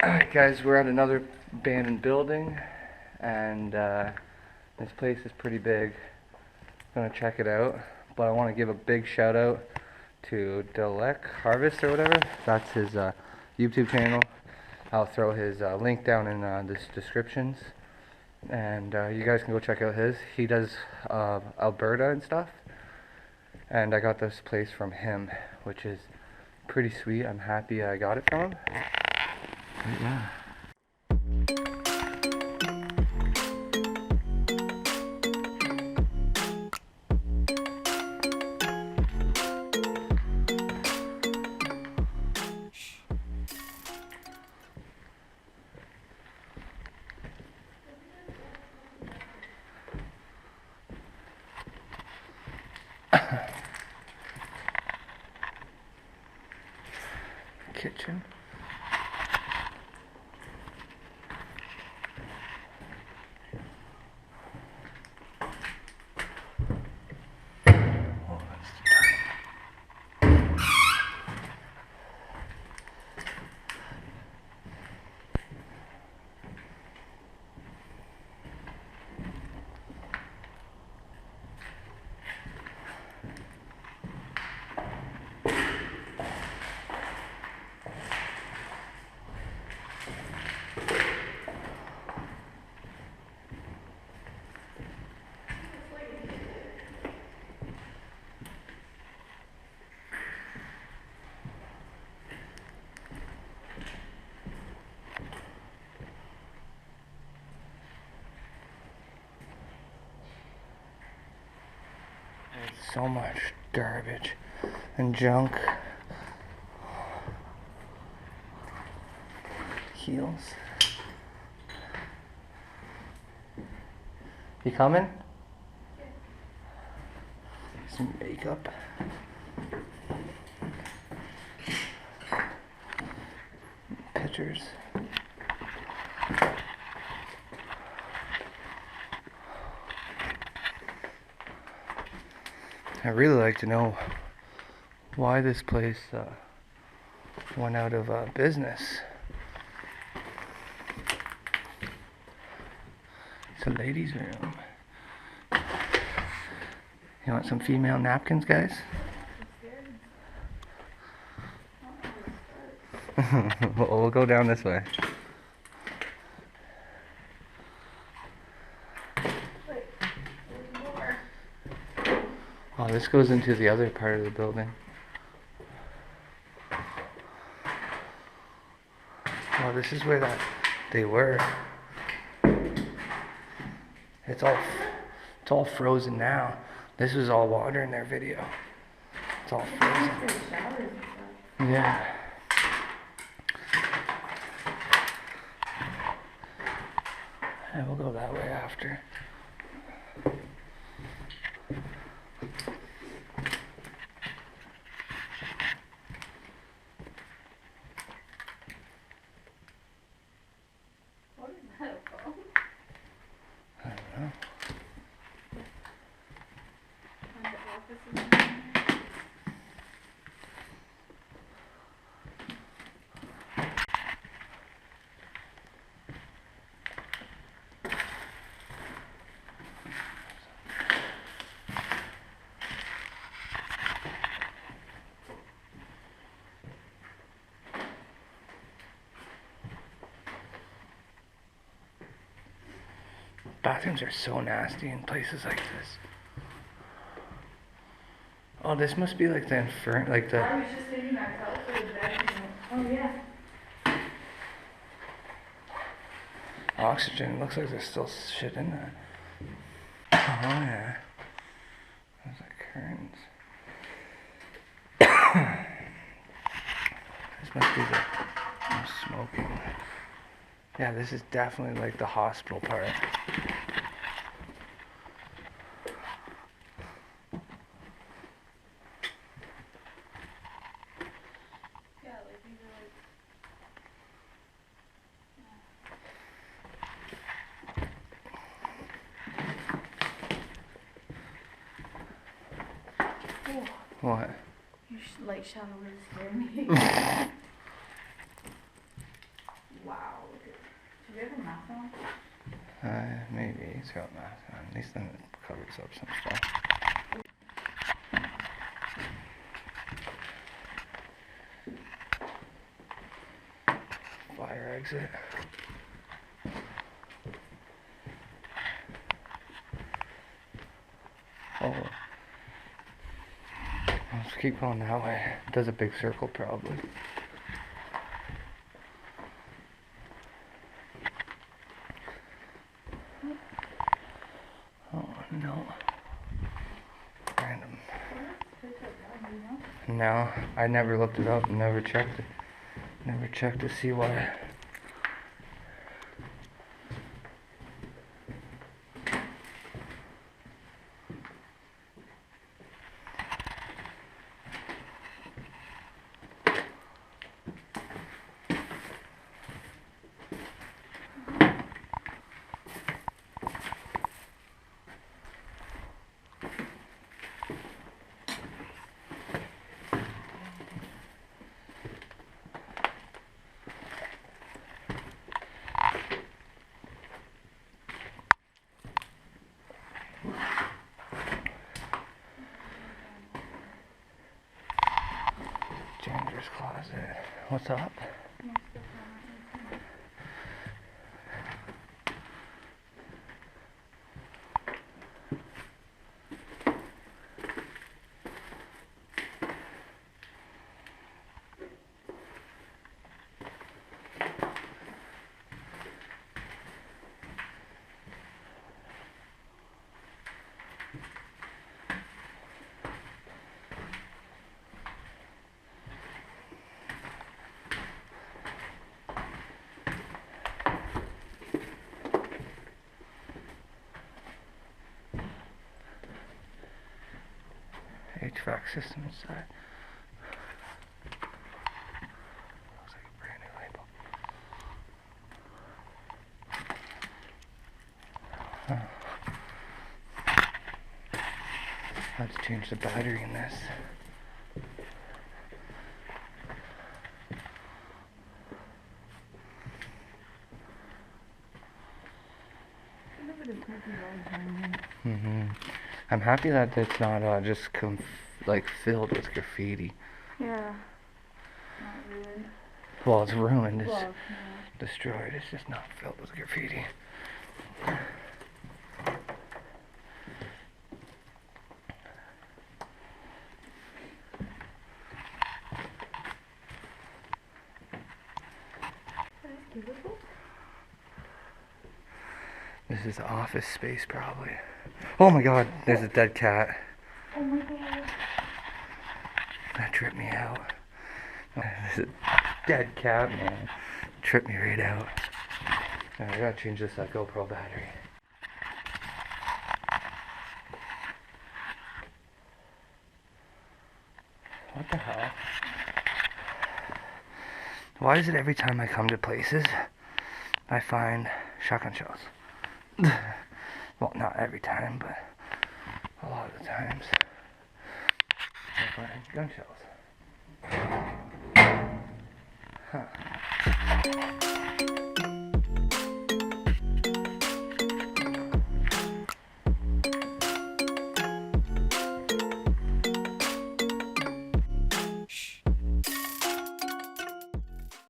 Alright guys, we're at another abandoned building, and this place is pretty big. I'm gonna check it out, but I want to give a big shout out to Delec Harvest or whatever. That's his YouTube channel. I'll throw his link down in the descriptions, and you guys can go check out his. He does Alberta and stuff, and I got this place from him, which is pretty sweet. I'm happy I got it from him. But yeah. Kitchen. So much garbage and junk. Heels. You coming? Yeah. Some makeup. Pictures. I'd really like to know why this place went out of business. It's a ladies' room. You want some female napkins, guys? We'll go down this way. Oh, this goes into the other part of the building. Oh, this is where they were. It's all frozen now. This was all water in their video. It's all frozen. Yeah. And we'll go that way after. Bathrooms are so nasty in places like this. Oh, this must be like the inferno, like the... I was just thinking I felt for the bedroom. Oh yeah. Oxygen. Looks like there's still shit in there. Oh yeah. There's like curtains. This must be the smoking. Yeah, this is definitely like the hospital part. Yeah, like these are like... What? Your light shadow really scared me. Wow. Do you have a mask on? Maybe he's got a mask on. At least then it covers up some stuff. Fire exit. Oh. Let's keep going that way. It does a big circle probably. Oh no. Random. No, I never looked it up, never checked it. Never checked to see why. Janitor's closet. What's up? HVAC system inside. Looks like a brand new label. Huh. Let's change the battery in this. I'm happy that it's not just like filled with graffiti. Yeah. Not ruined. Well, it's ruined. It's Well, destroyed. It's just not filled with graffiti. This is office space, probably. Oh my god, there's a dead cat. oh my god. That tripped me out. There's a dead cat, man. Tripped me right out. Alright, I gotta change this GoPro battery. What the hell? Why is it every time I come to places, I find shotgun shells? Well, not every time, but a lot of the times I find gun shells. Huh.